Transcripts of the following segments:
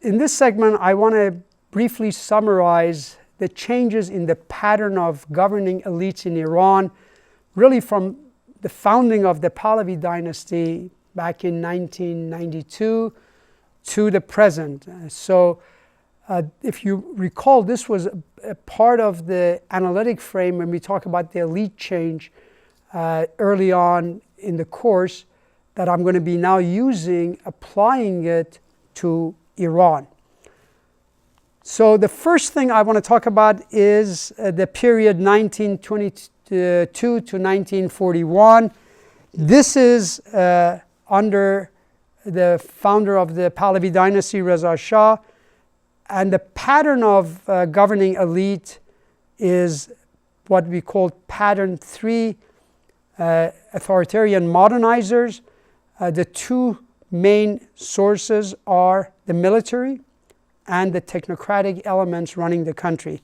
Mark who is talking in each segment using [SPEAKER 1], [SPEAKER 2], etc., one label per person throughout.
[SPEAKER 1] in this segment, I want to briefly summarize the changes in the pattern of governing elites in Iran, really from the founding of the Pahlavi dynasty back in 1992 to the present. If you recall, this was a part of the analytic frame when we talk about the elite change early on in the course that I'm going to be now applying it to Iran. So the first thing I want to talk about is the period 1922 to 1941. This is under the founder of the Pahlavi dynasty, Reza Shah, and the pattern of governing elite is what we call pattern 3, authoritarian modernizers. The two main sources are the military and the technocratic elements running the country.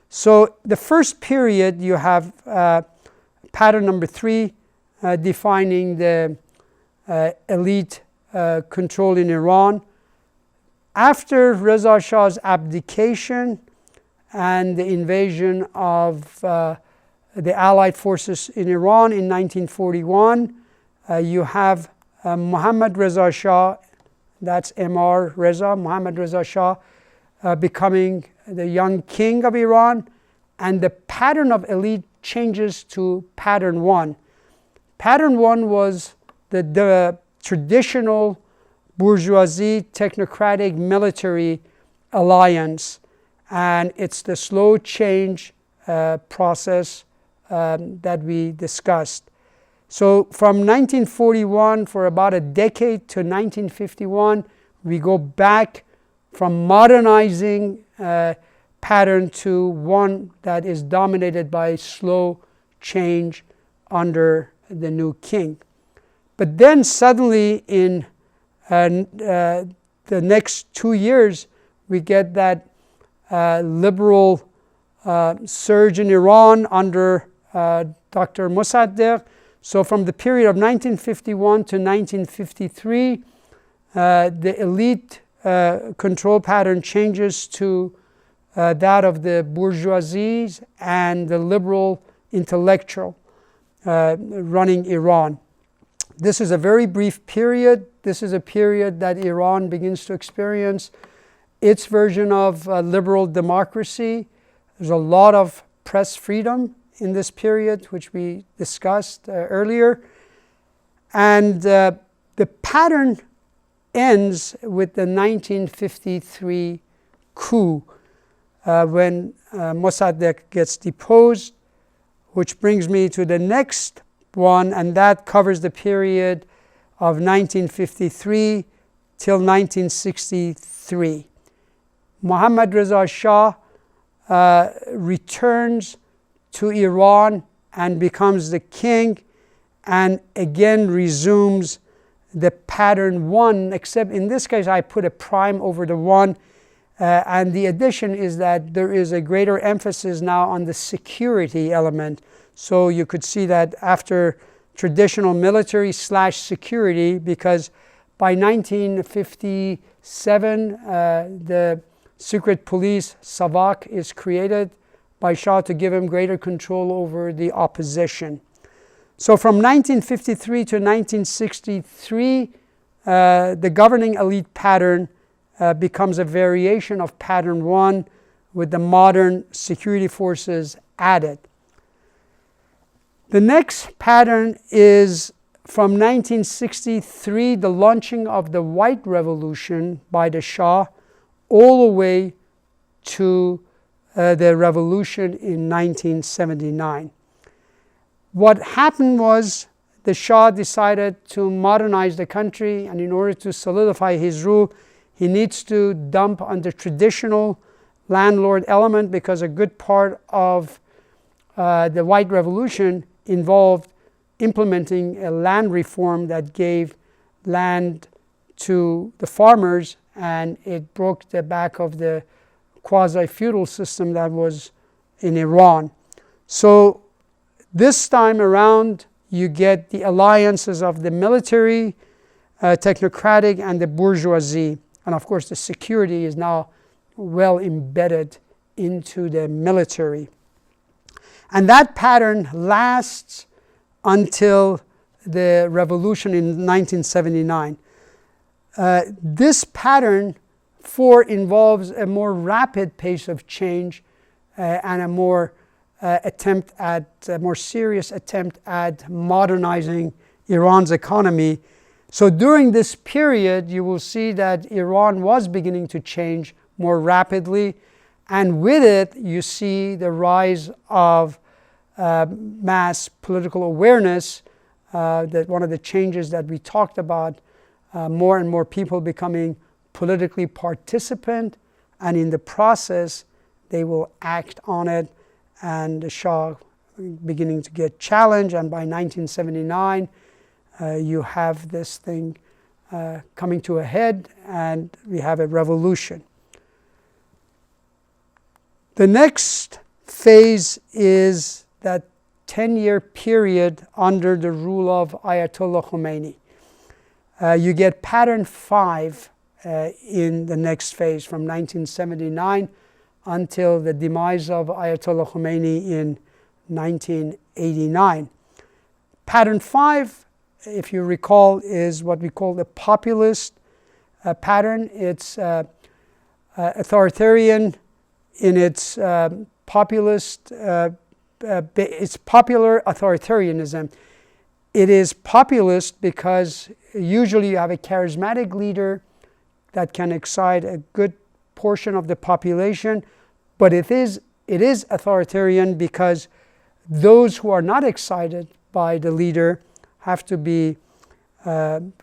[SPEAKER 1] So the first period, you have pattern number 3, defining the elite control in Iran. After Reza Shah's abdication and the invasion of the Allied forces in Iran in 1941, you have Mohammad Reza Shah, that's Emar Reza, Mohammad Reza Shah, becoming the young king of Iran, and the pattern of elite changes to pattern 1. Pattern 1 was the traditional bourgeoisie, technocratic, military alliance, and it's the slow change process that we discussed. So from 1941, for about a decade, to 1951, we go back from modernizing pattern to one that is dominated by slow change under the new king. But then suddenly in the next 2 years, we get that liberal surge in Iran under Dr. Mossadegh. So from the period of 1951 to 1953, the elite control pattern changes to that of the bourgeoisie and the liberal intellectual running Iran. This is a very brief period. This is a period that Iran begins to experience its version of liberal democracy. There's a lot of press freedom in this period, which we discussed earlier. And the pattern ends with the 1953 coup when Mossadegh gets deposed, which brings me to the next one, and that covers the period of 1953 till 1963. Mohammad Reza Shah returns to Iran and becomes the king, and again resumes the pattern 1, except in this case I put a prime over the 1, and the addition is that there is a greater emphasis now on the security element. So you could see that after traditional military / security, because by 1957 the secret police Savak is created by Shah to give him greater control over the opposition. So from 1953 to 1963, the governing elite pattern becomes a variation of pattern 1 with the modern security forces added. The next pattern is from 1963, the launching of the White Revolution by the Shah, all the way to the revolution in 1979. What happened was the Shah decided to modernize the country, and in order to solidify his rule, he needs to dump on the traditional landlord element, because a good part of the White Revolution involved implementing a land reform that gave land to the farmers, and it broke the back of the quasi-feudal system that was in Iran. So this time around, you get the alliances of the military, technocratic, and the bourgeoisie And of course, the security is now well embedded into the military. And that pattern lasts until the revolution in 1979. This pattern involves a more rapid pace of change and a more serious attempt at modernizing Iran's economy. So during this period, you will see that Iran was beginning to change more rapidly, and with it, you see the rise of mass political awareness. That one of the changes that we talked about, more and more people becoming politically participant, and in the process, they will act on it, and the Shah beginning to get challenged, and by 1979, you have this thing coming to a head, and we have a revolution. The next phase is that 10-year period under the rule of Ayatollah Khomeini. You get pattern 5 in the next phase from 1979 until the demise of Ayatollah Khomeini in 1989. Pattern 5, if you recall, is what we call the populist pattern. It's authoritarian in its populist, it's popular authoritarianism. It is populist because usually you have a charismatic leader that can excite a good portion of the population, but it is authoritarian because those who are not excited by the leader have to be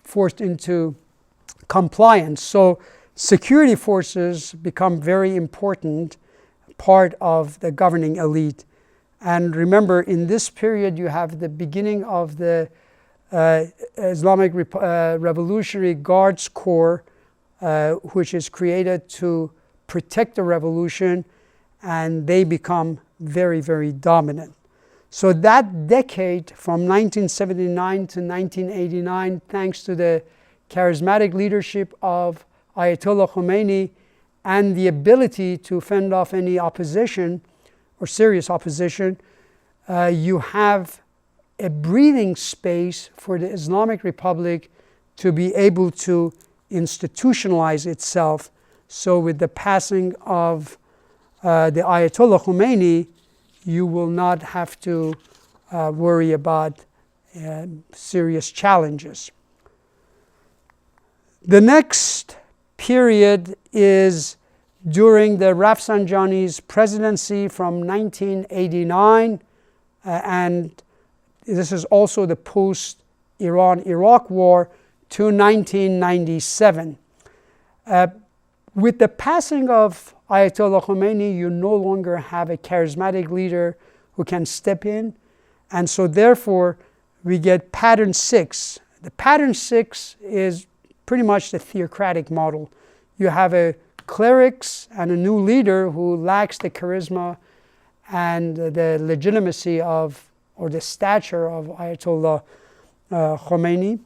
[SPEAKER 1] forced into compliance. So security forces become very important part of the governing elite. And remember, in this period, you have the beginning of the Islamic Revolutionary Guards Corps, which is created to protect the revolution, and they become very, very dominant. So that decade from 1979 to 1989, thanks to the charismatic leadership of Ayatollah Khomeini and the ability to fend off any opposition or serious opposition, you have a breathing space for the Islamic Republic to be able to institutionalize itself. So with the passing of the Ayatollah Khomeini, you will not have to worry about serious challenges. The next period is during the Rafsanjani's presidency from 1989, and this is also the post-Iran-Iraq war, to 1997. With the passing of Ayatollah Khomeini, you no longer have a charismatic leader who can step in, and so therefore we get pattern 6. The pattern 6 is pretty much the theocratic model. You have a clerics and a new leader who lacks the charisma and the legitimacy of, or the stature of Ayatollah Khomeini.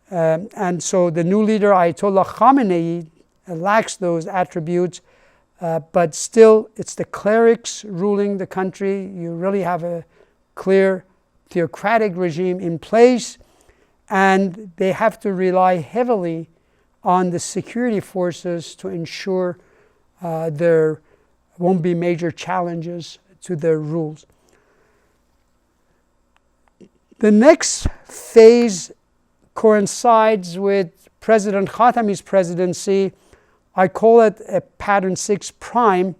[SPEAKER 1] And so the new leader, Ayatollah Khamenei, lacks those attributes, but still it's the clerics ruling the country. You really have a clear theocratic regime in place, and they have to rely heavily on the security forces to ensure there won't be major challenges to their rules. The next phase coincides with President Khatami's presidency. I call it a pattern 6 prime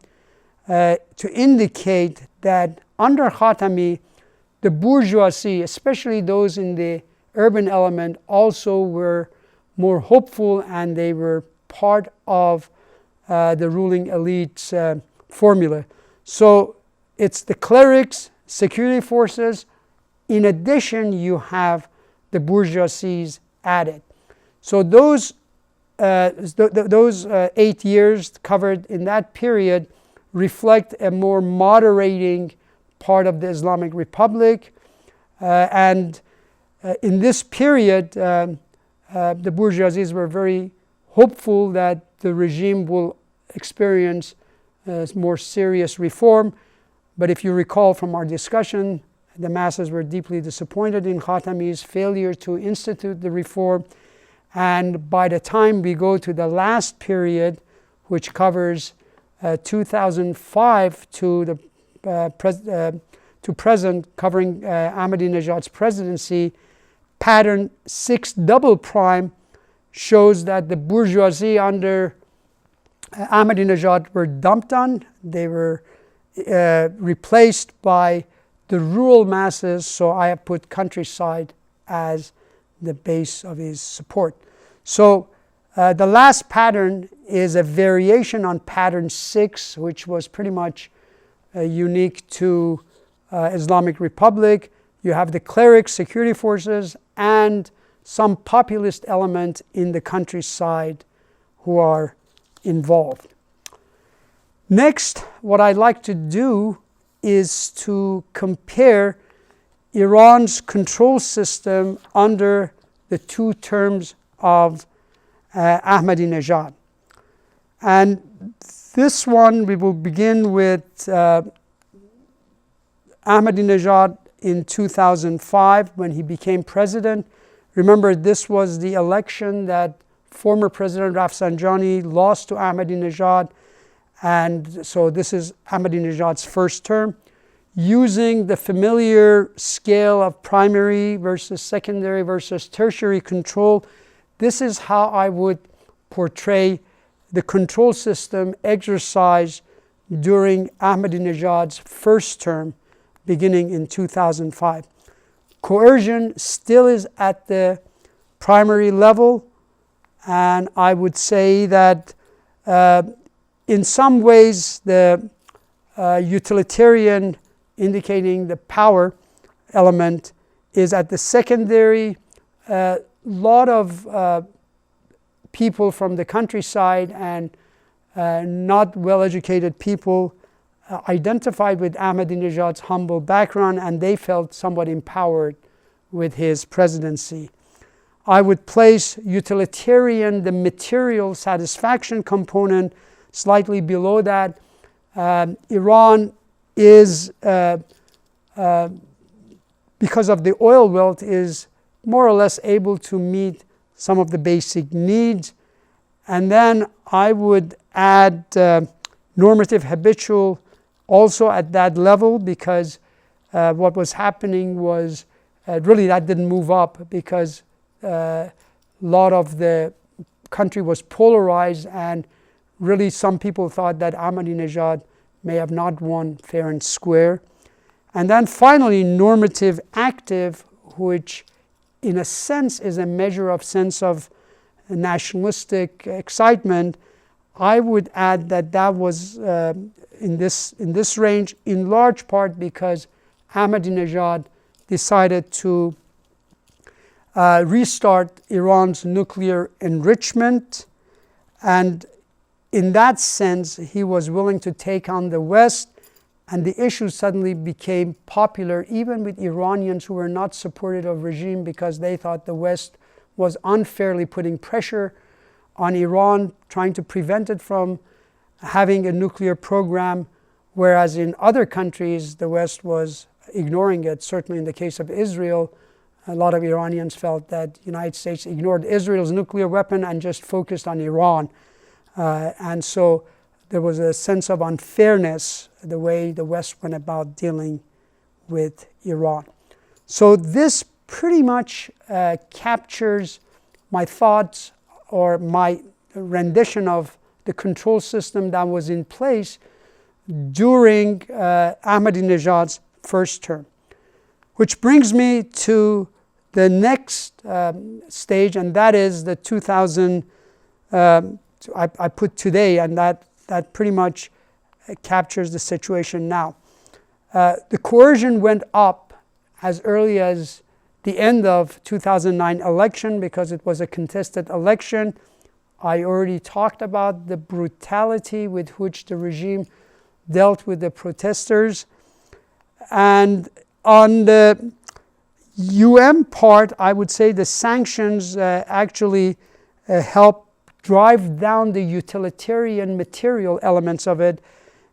[SPEAKER 1] to indicate that under Khatami, the bourgeoisie, especially those in the urban element, also were more hopeful, and they were part of the ruling elite's formula. So it's the clerics, security forces. In addition, you have the bourgeoisies added. So those 8 years covered in that period reflect a more moderating part of the Islamic Republic. And in this period, the bourgeoisies were very hopeful that the regime will experience more serious reform. But if you recall from our discussion, the masses were deeply disappointed in Khatami's failure to institute the reform. And by the time we go to the last period, which covers 2005 to present, covering Ahmadinejad's presidency, pattern 6 double prime shows that the bourgeoisie under Ahmadinejad were dumped on. They were replaced by the rural masses, so I have put countryside as the base of his support. So the last pattern is a variation on pattern 6, which was pretty much unique to Islamic Republic. You have the clerics, security forces, and some populist element in the countryside who are involved. Next, what I'd like to do is to compare Iran's control system under the 2 terms of Ahmadinejad. And this one, we will begin with Ahmadinejad in 2005 when he became president. Remember, this was the election that former President Rafsanjani lost to Ahmadinejad, and so this is Ahmadinejad's first term. Using the familiar scale of primary versus secondary versus tertiary control, this is how I would portray the control system exercised during Ahmadinejad's first term, beginning in 2005. Coercion still is at the primary level, and I would say that in some ways the utilitarian, indicating the power element, is at the secondary. A lot of people from the countryside and not well-educated people identified with Ahmadinejad's humble background, and they felt somewhat empowered with his presidency. I would place utilitarian, the material satisfaction component, slightly below that. Iran is, because of the oil wealth, is more or less able to meet some of the basic needs. And then I would add normative habitual also at that level, because what was happening was really that didn't move up, because a lot of the country was polarized, and really some people thought that Ahmadinejad may have not won fair and square. And then finally, normative active, which in a sense is a measure of sense of nationalistic excitement. I would add that that was in this range in large part because Ahmadinejad decided to restart Iran's nuclear enrichment, and in that sense he was willing to take on the West, and the issue suddenly became popular even with Iranians who were not supportive of regime, because they thought the West was unfairly putting pressure on Iran, trying to prevent it from having a nuclear program, whereas in other countries the West was ignoring it. Certainly in the case of Israel, a lot of Iranians felt that the United States ignored Israel's nuclear weapon and just focused on Iran. And so there was a sense of unfairness the way the West went about dealing with Iran. So this pretty much captures my thoughts or my rendition of the control system that was in place during Ahmadinejad's first term. Which brings me to the next stage, and that is the 2000, I put today, and that pretty much captures the situation now. The coercion went up as early as the end of 2009 election because it was a contested election. I already talked about the brutality with which the regime dealt with the protesters. And on the part, I would say the sanctions actually helped drive down the utilitarian material elements of it,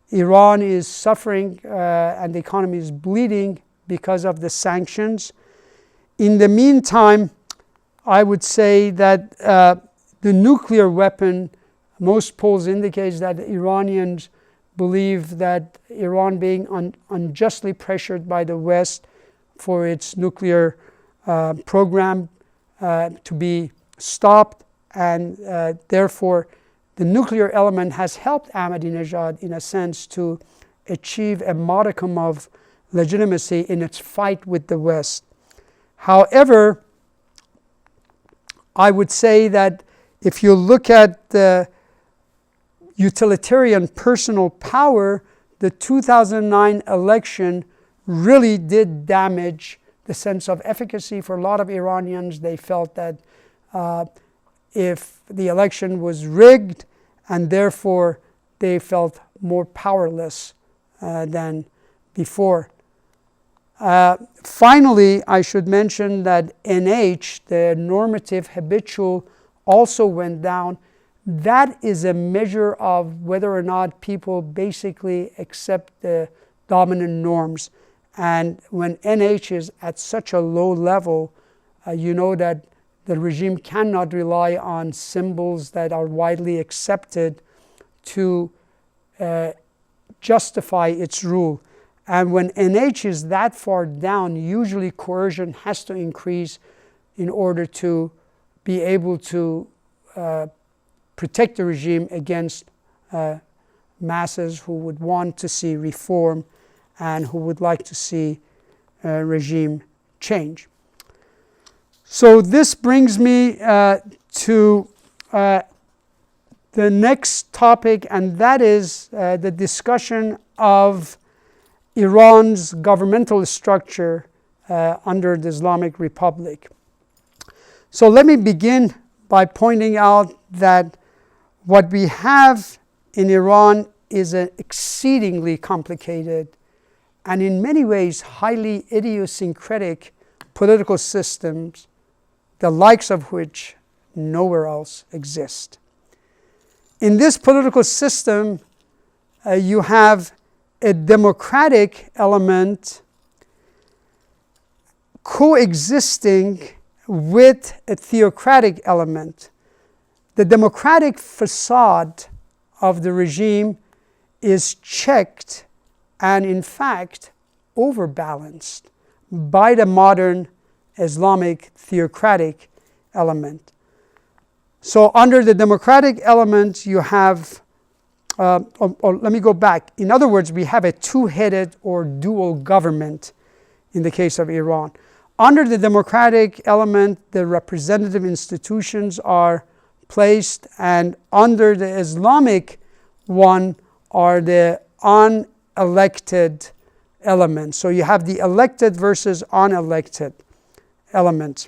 [SPEAKER 1] Iran is suffering and the economy is bleeding because of the sanctions. In the meantime, I would say that the nuclear weapon, most polls indicate that the Iranians believe that Iran being unjustly pressured by the West for its nuclear program to be stopped, and therefore the nuclear element has helped Ahmadinejad in a sense to achieve a modicum of legitimacy in its fight with the West. However, I would say that if you look at the utilitarian personal power, the 2009 election really did damage the sense of efficacy for a lot of Iranians. They felt that if the election was rigged, and therefore they felt more powerless than before. Finally, I should mention that NH, the normative habitual, also went down. That is a measure of whether or not people basically accept the dominant norms. And when NH is at such a low level, you know that the regime cannot rely on symbols that are widely accepted to justify its rule. And when NH is that far down, usually coercion has to increase in order to be able to protect the regime against masses who would want to see reform and who would like to see regime change. So this brings me to the next topic, and that is the discussion of Iran's governmental structure under the Islamic Republic. So let me begin by pointing out that what we have in Iran is an exceedingly complicated and in many ways highly idiosyncratic political systems, the likes of which nowhere else exist. In this political system, you have a democratic element coexisting with a theocratic element. The democratic facade of the regime is checked and in fact overbalanced by the modern Islamic theocratic element. So under the democratic element you have, let me go back. In other words, we have a two-headed or dual government in the case of Iran. Under the democratic element, the representative institutions are placed, and under the Islamic one are the unelected elements. So you have the elected versus unelected elements.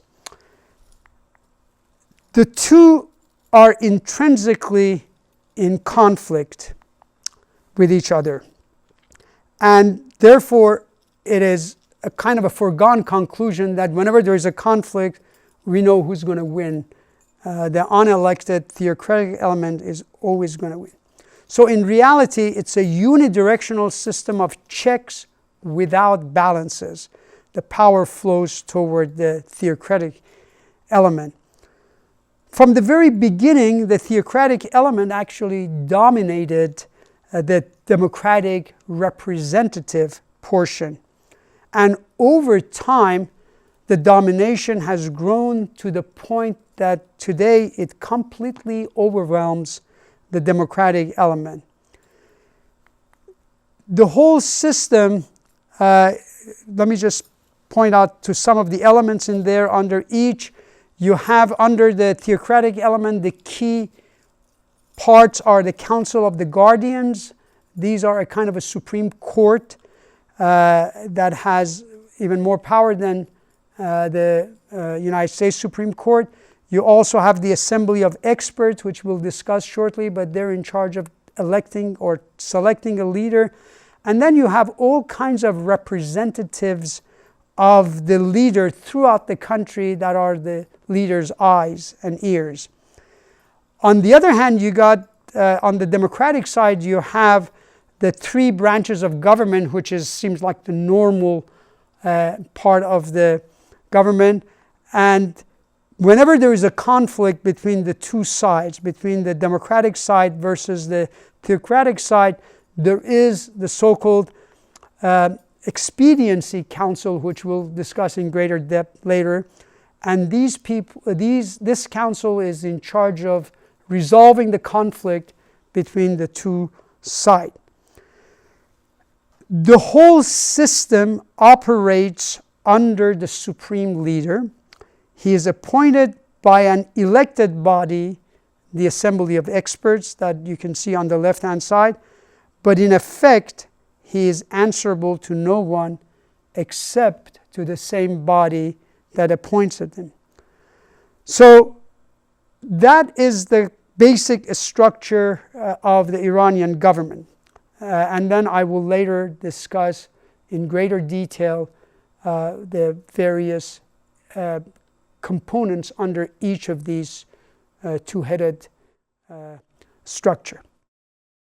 [SPEAKER 1] The two are intrinsically in conflict with each other, and therefore it is a kind of a foregone conclusion that whenever there is a conflict, we know who's going to win. The unelected theocratic element is always going to win. So in reality, it's a unidirectional system of checks without balances. The power flows toward the theocratic element. From the very beginning, the theocratic element actually dominated the democratic representative portion. And over time, the domination has grown to the point that today it completely overwhelms the democratic element. The whole system, let me just point out to some of the elements in there. Under each, you have under the theocratic element, the key parts are the Council of the Guardians. These are a kind of a Supreme Court that has even more power than the United States Supreme Court. You also have the Assembly of Experts, which we'll discuss shortly, but they're in charge of electing or selecting a leader. And then you have all kinds of representatives of the leader throughout the country that are the leader's eyes and ears. On the other hand, you got, on the democratic side, you have the three branches of government, which seems like the normal part of the government. And whenever there is a conflict between the two sides, between the democratic side versus the theocratic side, there is the so-called expediency council, which we'll discuss in greater depth later. And this council is in charge of resolving the conflict between the two sides. The whole system operates under the supreme leader. He is appointed by an elected body, the Assembly of Experts that you can see on the left-hand side, but in effect, he is answerable to no one except to the same body that appointed him. So that is the basic structure of the Iranian government. And then I will later discuss in greater detail the various components under each of these two-headed structure.